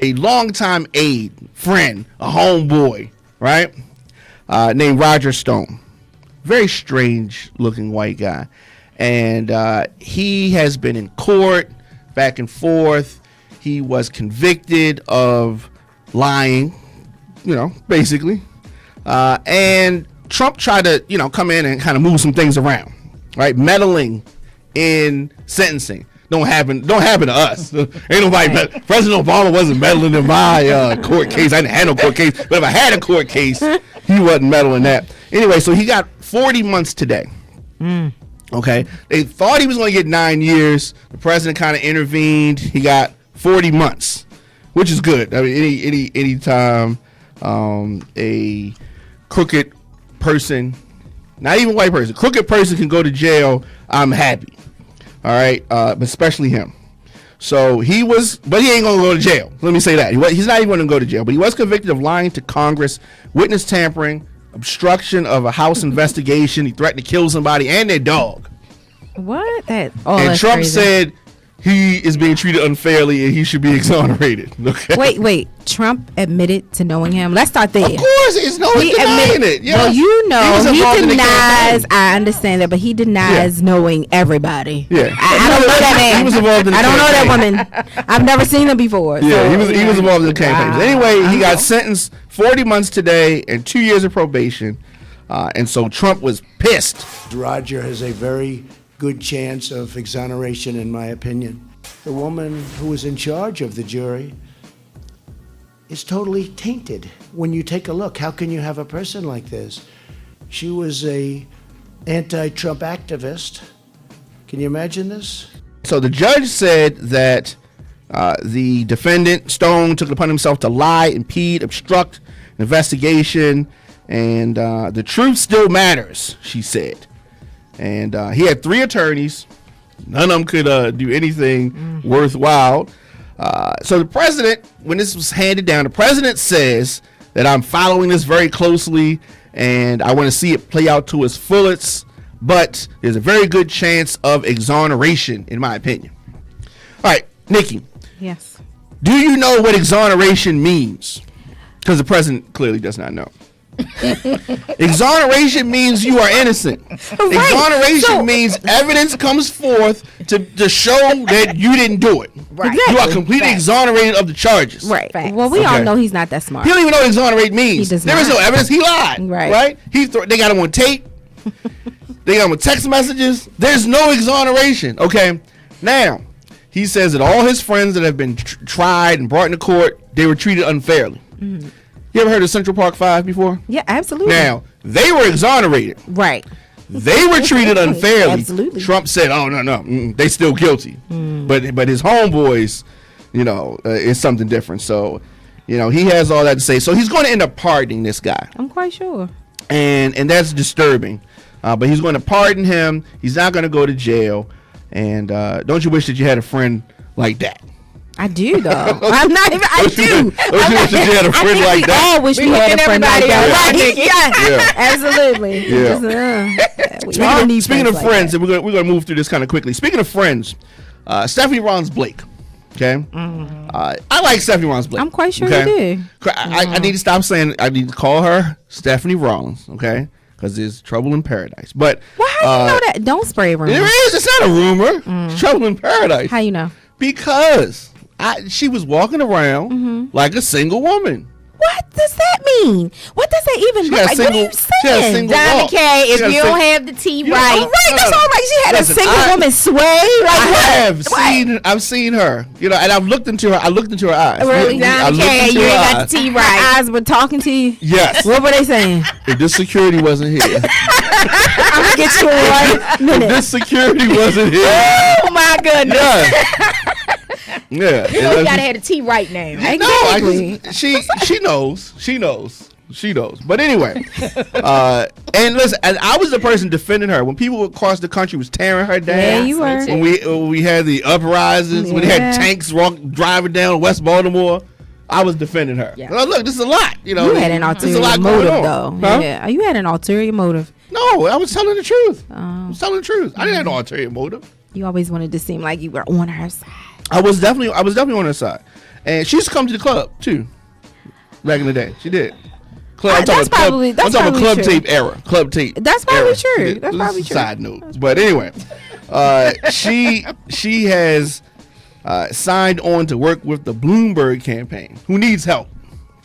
a longtime aide, friend, a homeboy, right? Named Roger Stone. Very strange looking white guy. And he has been in court back and forth. He was convicted of lying, basically. And Trump tried to, come in and kind of move some things around, right? Meddling in sentencing. Don't happen to us. Ain't nobody. Right. President Obama wasn't meddling in my court case. I didn't have no court case, but if I had a court case, he wasn't meddling that. Anyway, so he got 40 months today. Okay, they thought he was going to get 9 years. The president kind of intervened. He got 40 months, which is good. I mean, any time a crooked person, not even white person, crooked person can go to jail, I'm happy. All right, but especially him. So but he ain't gonna go to jail. Let me say that he's not even gonna go to jail. But he was convicted of lying to Congress, witness tampering, obstruction of a House investigation. He threatened to kill somebody and their dog. What? And Trump crazy. Said he is being treated unfairly and he should be exonerated. Okay? Wait. Trump admitted to knowing him. Let's start there. Of course, it's no one denying it. Yes. Well, he denies. I understand that, but he denies knowing everybody. Yeah, I don't know that man. He was involved in the I don't campaign. know that woman. I've never seen her before. Yeah, so, he was involved in the campaign. Anyway, he got sentenced 40 months today and 2 years of probation. And so Trump was pissed. Roger has a very good chance of exoneration, in my opinion. The woman who was in charge of the jury is totally tainted. When you take a look, how can you have a person like this? She was a anti-Trump activist. Can you imagine this? So the judge said that the defendant, Stone, took it upon himself to lie, impede, obstruct an investigation, and the truth still matters, she said. And he had 3 attorneys. None of them could do anything worthwhile. So the president, when this was handed down, the president says that I'm following this very closely and I want to see it play out to its fullest, but there's a very good chance of exoneration, in my opinion. All right, Nikki. Yes. Do you know what exoneration means? Because the president clearly does not know. Exoneration means you are innocent. Right. Exoneration means evidence comes forth to show that you didn't do it. Right. Exactly. You are completely exonerated of the charges. Right. Well, we all know he's not that smart. He don't even know what exonerate means. There is no evidence. He lied. Right. They got him on tape. They got him on text messages. There's no exoneration. Okay. Now, he says that all his friends that have been tried and brought into court, they were treated unfairly. Mm-hmm. You ever heard of Central Park 5 before? Yeah, absolutely. Now, they were exonerated. Right. They were treated unfairly. Absolutely. Trump said, oh, no, they still guilty. But his homeboys, is something different. So, he has all that to say. So he's going to end up pardoning this guy. I'm quite sure. And that's disturbing. But he's going to pardon him. He's not going to go to jail. And don't you wish that you had a friend like that? I do, though. I'm not even. I do. Don't you wish that you had a friend like that? All wish we had a friend like that. Right? Yeah, absolutely. Yeah. Speaking of friends, and we're gonna move through this kind of quickly. Speaking of friends, Stephanie Rawlings-Blake. Okay. I like Stephanie Rawlings-Blake. I'm quite sure you do. I need to stop saying. I need to call her Stephanie Rawlings. Okay. Because there's trouble in paradise. But how you know that? Don't spray rumors. There is. It's not a rumor. It's trouble in paradise. How you know? Because she was walking around like a single woman. What does that mean? What does that even mean? What are you saying? Johnny K, if you don't have the tea right. That's all right. She had a single woman sway. I've seen her. And I've looked into her. I looked into her eyes. Really? Johnny K, you ain't got the tea right. Her eyes were talking to you? Yes. What were they saying? If this security wasn't here. I'm going to get you in 1 minute. If this security wasn't here. Oh, my goodness. Yeah. You gotta have the tea right now. Exactly. She knows. But anyway, and listen, and I was the person defending her when people across the country was tearing her down. Yeah, you were. When we had the uprisings, when they had tanks driving down West Baltimore, I was defending her. Yeah. Look, this is a lot. You had an ulterior motive, though. Huh? Yeah, you had an ulterior motive. No, I was telling the truth. I was telling the truth. I didn't have no ulterior motive. You always wanted to seem like you were on her side. I was definitely on her side. And she used to come to the club too. Back in the day, she did. I'm That's talking probably club true. tape era. Club tape. That's probably era. true. That's probably true. Side note, but anyway, she has signed on to work with the Bloomberg campaign. Who needs help?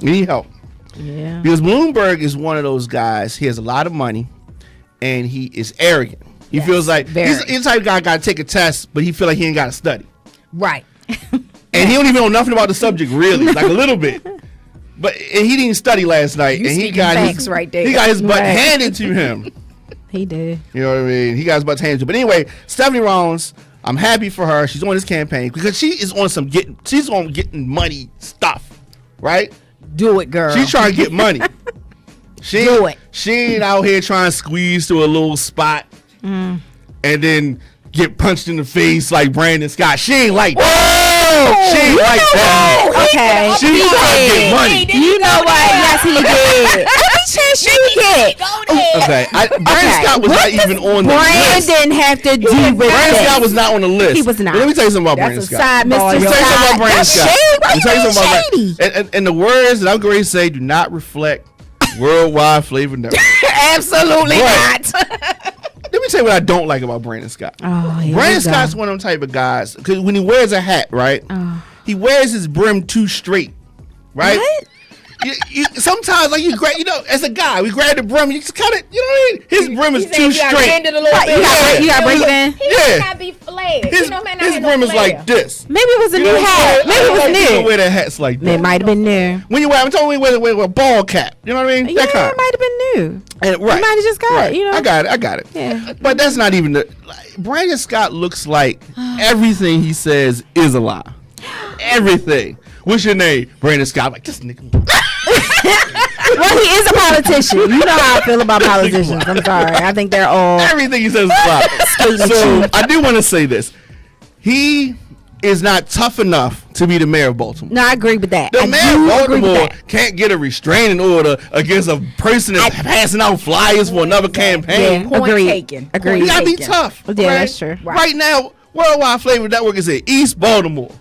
We need help. Yeah. Because Bloomberg is one of those guys. He has a lot of money, and he is arrogant. He feels like he's the type of guy got to take a test, but he feel like he ain't got to study. Right. And he don't even know nothing about the subject really, like a little bit. But he didn't study last night, You and he speaking got facts his right there. He got his butt Right. handed to him. He did. You know what I mean? He got his butt handed to him. But anyway, Stephanie Rawlings, I'm happy for her. She's on this campaign because she is on getting money stuff, right? Do it, girl. She's trying to get money. Do it. She ain't out here trying to squeeze to a little spot and then get punched in the face like Brandon Scott. She ain't like that. She ain't like that. Okay. She's trying to get money. You know what? Yes, he did. Every chance you get. Okay. Brandon Scott was not even on the list. Brandon have to do with Brandon Scott this. was not on the list. He was not. But let me tell you something about That's Brandon a Scott. sidebar. Let me tell you something about Brandon That's Scott. shady. Let me tell you something about Shady. Brandon. And the words that I'm going to say do not reflect Worldwide Flavor Network. Absolutely Right. not. Let me tell you what I don't like about Brandon Scott. Oh, here Brandon we go. Scott's one of them type of guys because when he wears a hat, right? He wears his brim too straight, right? What? Sometimes, like as a guy, we grab the brim. You just kind of, you know what I mean? His brim is too You gotta straight. bend it a little bit. You gotta bring it in. He Yeah. might not be flared. His You know, man, his brim is like this. Maybe it was a You new know what I'm hat. saying? Maybe I it don't was like people new. wear their hats like that. It might have been new. When you wear, I'm talking about wear a ball cap. You know what I mean? Yeah, That kind. it might have been new. And, right. You might have just got right. it, you know. I got it. Yeah. But that's not even Brandon Scott looks like everything he says is a lie. Everything. What's your name? Brandon Scott. I'm like, this nigga. Well, he is a politician. You know how I feel about politicians. I'm sorry. I think they're all. Everything he says is a lie. So I do want to say this. He is not tough enough to be the mayor of Baltimore. No, I agree with that. The I mayor do of agree with Baltimore that. can't get a restraining order against a person that's passing out flyers for another campaign. Yeah. Point Agreed. taken. Agreed. You gotta be taken. tough. Yeah, right? that's true. Right now, Worldwide Flavor Network is in East Baltimore.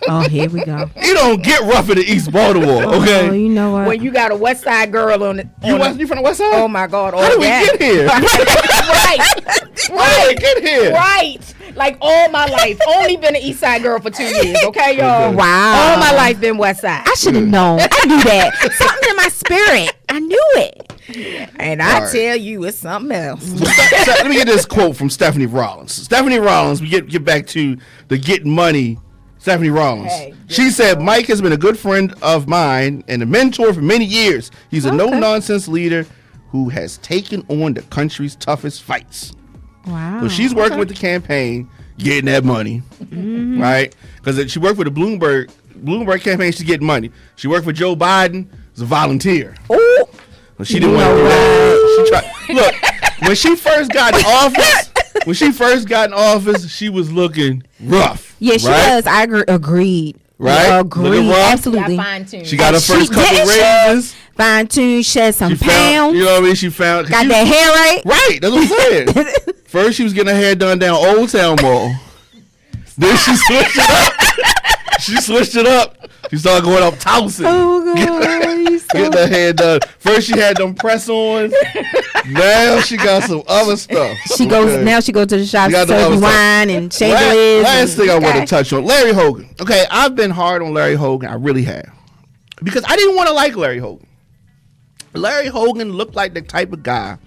Oh, here we go. You don't get rough in East Baltimore, okay? Oh, you know what? When you got a West Side girl on it. You from the West Side? Oh my God! How did we get here? Right, How did we get here? right. Like all my life, only been an East Side girl for 2 years. Okay, y'all. Wow. All my life been West Side, I should have known. I knew that. Something in my spirit. I knew it. and I All right. tell you, it's something else. Let me get this quote from Stephanie Rawlings. Stephanie Rawlings, we get back to the getting money. Stephanie Rawlings. Hey, She said, Mike has been a good friend of mine and a mentor for many years. He's a no-nonsense leader who has taken on the country's toughest fights. Wow. So she's working with the campaign, getting that money, right? Because she worked for the Bloomberg campaign, she's getting money. She worked for Joe Biden as a volunteer. Oh. So she didn't want to do that. Look, when she first got in office, she was looking rough. Yeah, she right? was. I agreed. Right? Agreed. Looking rough. Absolutely. Fine-tuned. She got her first couple didn't she? raises. Fine tune, shed some She found, pounds. you know what I mean? She found Got that hair right. right. That's what I'm saying. First, she was getting her hair done down Old Town Mall. Then she switched it up. She started going up Towson. Oh God, you so Getting her hair done. First, she had them press-ons. Now she got some other stuff. She goes now. She goes to the shop, She got the serve other you stuff. wine and chandeliers. Last thing I want Okay. to touch on, Larry Hogan. Okay, I've been hard on Larry Hogan. I really have. Because I didn't want to like Larry Hogan. Larry Hogan looked like the type of guy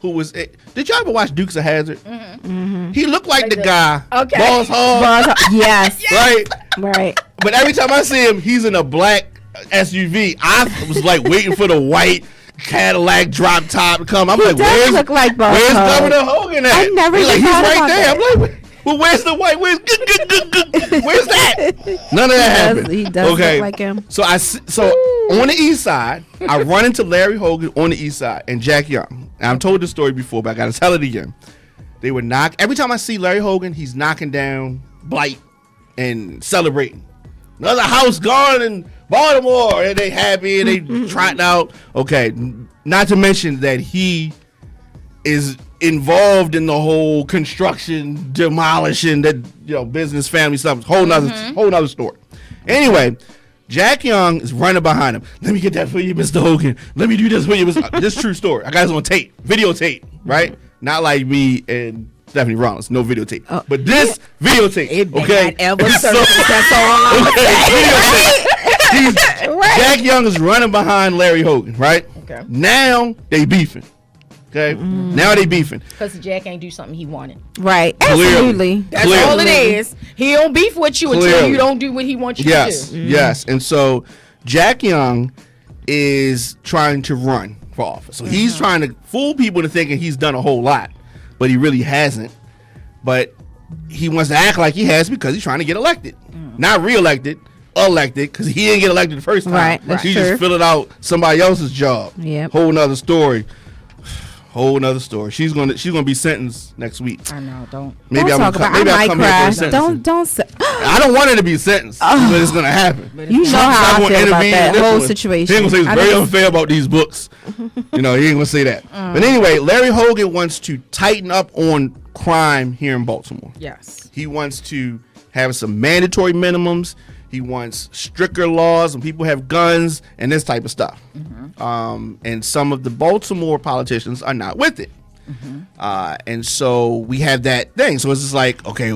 who was... Did y'all ever watch Dukes of Hazzard? Mm-hmm. He looked like the guy. Okay. Boss hog. Yes. Right? Right. But every time I see him, he's in a black SUV. I was like waiting for the white Cadillac drop top to come. I'm He like, does look like Boss where's Hog. Governor Hogan at? I never He's like, even he's thought right about there. that. I'm like, well, where's the white? Where's that? None of that happened. He does look like him. So on the east side, I run into Larry Hogan on the east side and Jack Young. And I've told this story before, but I got to tell it again. They would knock. Every time I see Larry Hogan, he's knocking down Blight and celebrating. Another house gone in Baltimore, and they happy and they trotting out. Okay, not to mention that he is involved in the whole construction, demolishing, that business, family stuff. Whole nother story. Anyway, Jack Young is running behind him. Let me get that for you, Mr. Hogan. Let me do this for you. This is true story. I got this on tape, videotape, right? Not like me and Stephanie Rollins, no videotape. But this videotape, okay? Jack Young is running behind Larry Hogan, right? Okay. Now they beefing. Okay? Now they beefing. Because Jack ain't do something he wanted. Right. Clearly. Absolutely. That's all it is. He don't beef with you until you don't do what he wants you to do. Yes. And so Jack Young is trying to run for office. So he's trying to fool people into thinking he's done a whole lot, but he really hasn't. But he wants to act like he has because he's trying to get elected. Not reelected, elected, because he didn't get elected the first time. Right. That's He's true. just filling out somebody else's job. Yep. Whole nother story. Whole nother story. She's gonna be sentenced next week. I know, don't. Maybe Don't talk about. I might cry. Don't say. I don't want her to be sentenced, but it's gonna happen. You know how I feel about that whole situation. He ain't gonna say it's very unfair about these books. He ain't gonna say that. But anyway, Larry Hogan wants to tighten up on crime here in Baltimore. Yes. He wants to have some mandatory minimums. He wants stricter laws when people have guns and this type of stuff. And some of the Baltimore politicians are not with it. And so we have that thing. So it's just like, okay,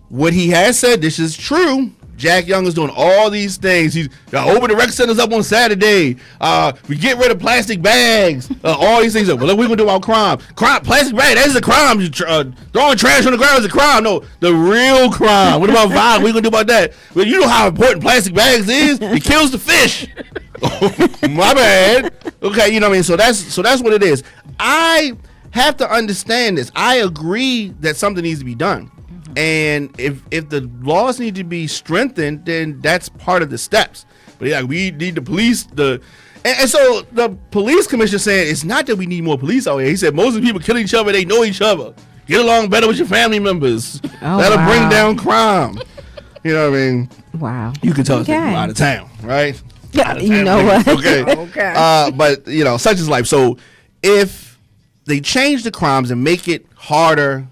what he has said, this is true. Jack Young is doing all these things. He's open the rec centers up on Saturday. We get rid of plastic bags. All these things. Well, what we gonna do about crime? Plastic bag, that's a crime. Throwing trash on the ground is a crime. No, the real crime. What about violence? What you gonna do about that? Well, you know how important plastic bags is. It kills the fish. My bad. Okay, you know what I mean. So that's what it is. I have to understand this. I agree that something needs to be done. And if the laws need to be strengthened, then that's part of the steps. But yeah, we need the police. And so the police commissioner saying it's not that we need more police out here. He said most of the people killing each other, they know each other. Get along better with your family members. That'll bring down crime. You know what I mean? Wow. You can tell us that you're out of town, right? Yeah, you know what? Okay. Okay. But such is life. So if they change the crimes and make it harder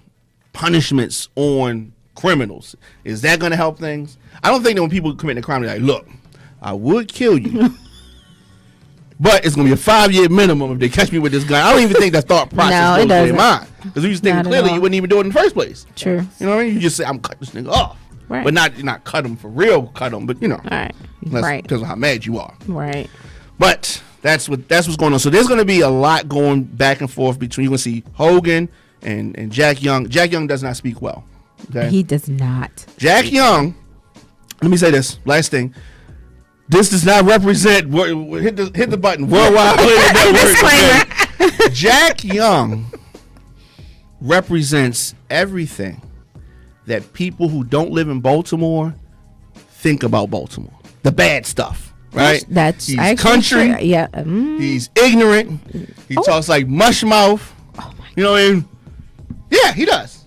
punishments on criminals, is that going to help things? I don't think that when people commit a crime, they're like, look, I would kill you, but it's going to be a 5-year minimum if they catch me with this gun. I don't even think that thought process goes through their mind. Because if you just think clearly, you wouldn't even do it in the first place. True. You know what I mean? You just say, I'm cutting this nigga off. Right. But not cut him for real, cut him, but All right. Right. Because of how mad you are. Right. But that's what's going on. So there's going to be a lot going back and forth between, you're going to see Hogan and Jack Young. Jack Young does not speak well. Okay? He does not. Jack Young, let me say this, last thing. This does not represent, hit the button, Worldwide Player Network. Okay? Jack Young represents everything that people who don't live in Baltimore think about Baltimore. The bad stuff, right? That's he's country. Sure. Yeah. He's ignorant. He talks like mush mouth. Oh my God. You know what I mean? Yeah, he does.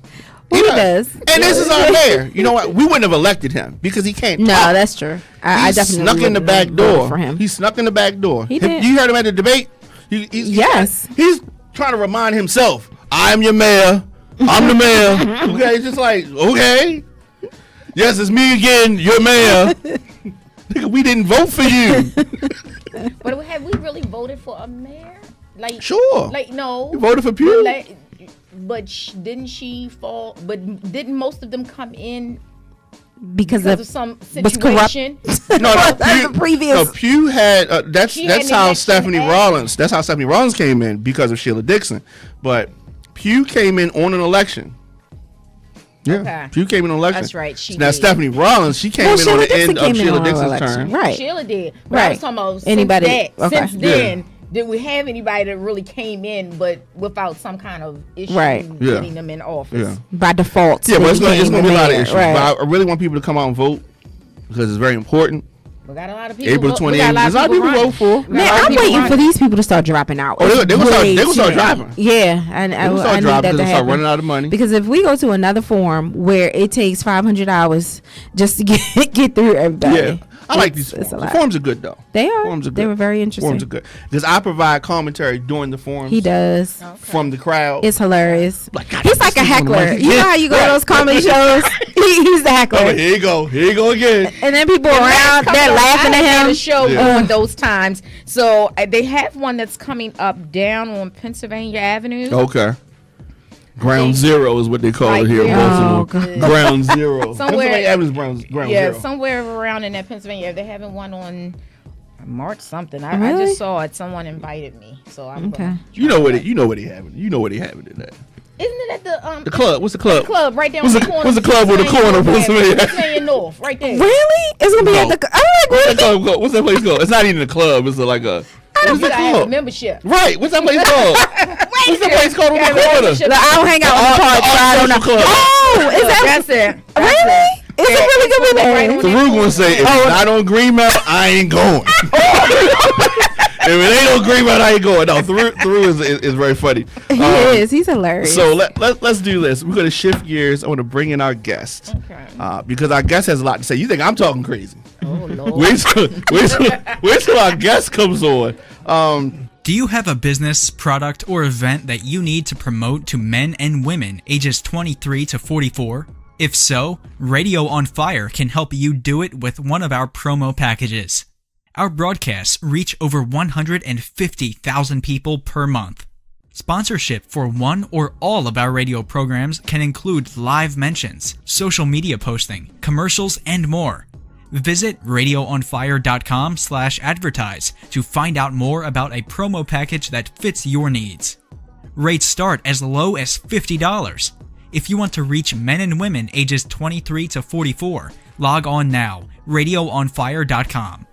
He does. And this is our mayor. You know what? We wouldn't have elected him because he can't No, talk. that's true. I definitely snuck in the back door for him. He snuck in the back door. He did. You heard him at the debate? Yes. He's trying to remind himself, I'm your mayor. I'm the mayor. Okay, just like, okay. Yes, it's me again, your mayor. Nigga, we didn't vote for you. But have we really voted for a mayor? Like, Sure. Like, no. You voted for Pugh? But didn't she fall? But didn't most of them come in because of some was corrupt. situation? No, The previous. No, Pugh had that's She had an how election Stephanie ad. Rollins. That's how Stephanie Rollins came in because of Sheila Dixon. But Pugh came in on an election. Yeah, Okay. Pugh came in on an election. That's right, she now did. Stephanie Rollins, she came in Sheila on the Dixon end of came in Sheila on her Dixon's election. term. Right. Sheila did. But I was talking about Anybody? since that. Okay. Since then, did we have anybody that really came in but without some kind of issue Right. Yeah. getting them in office? Yeah. By default. Yeah, but it's they going to became be a the lot of mayor. issues. Right. But I really want people to come out and vote because it's very important. We got a lot of people. April 28th. There's a lot of people running. vote for. Man, I'm waiting for these people to start dropping out. Oh, they gonna Way start too dropping. many. Yeah, and I They'll need start dropping that because to they'll start happen. running out of money. Because if we go to another forum where it takes 500 hours just to get through everybody, Yeah. I like these forums. it's a The lot. forums are good, though. They are. Forums are good. They were very interesting. Forums are good. Because I provide commentary during the forums. He does. From the crowd. It's hilarious. Like, God, He's like a this is one of heckler. my- You know how you go to those comedy shows? He's the heckler. Oh, here you go again. And then people around, they're laughing I had at a him. show Yeah. during those times. So they have one that's coming up down on Pennsylvania Avenue. Okay. Ground zero is what they call it here in Oh, Baltimore. God. Ground zero. Somewhere- Pennsylvania Avenue's ground zero. Somewhere around in that Pennsylvania. They're having one on March something. I Really? just saw it. Someone invited me, so I'm Okay. gonna- You know what they having. You know what they having in that. Isn't it at the The club. What's the club? club right there What's on the- the corner? what's the club on the corner of Pennsylvania? Pennsylvania North, right there. Really? It's gonna be No. at the. I'm What's like, that club called? What's that place called? It's not even a club. It's like a. What's You that gotta have a called? membership. Right. What's that place called? What's that place called on Yeah, the corner? membership. I don't hang out with the park, so I don't know. Social club. Oh, is that That's it. That's really? it. Is it really gonna be Right there? on The Rue gonna say, if it's not on Greenmount, I ain't going. If it ain't on Greenmount, I ain't going. No, Theroux is very funny. He is. He's hilarious. So let's do this. We're gonna shift gears. I want to bring in our guest because our guest has a lot to say. You think I'm talking crazy? Oh Lord. Wait till our guest comes on. Do you have a business, product, or event that you need to promote to men and women ages 23 to 44? If so, Radio on Fire can help you do it with one of our promo packages. Our broadcasts reach over 150,000 people per month. Sponsorship for one or all of our radio programs can include live mentions, social media posting, commercials, and more. Visit radioonfire.com/advertise to find out more about a promo package that fits your needs. Rates start as low as $50. If you want to reach men and women ages 23 to 44, log on now, radioonfire.com.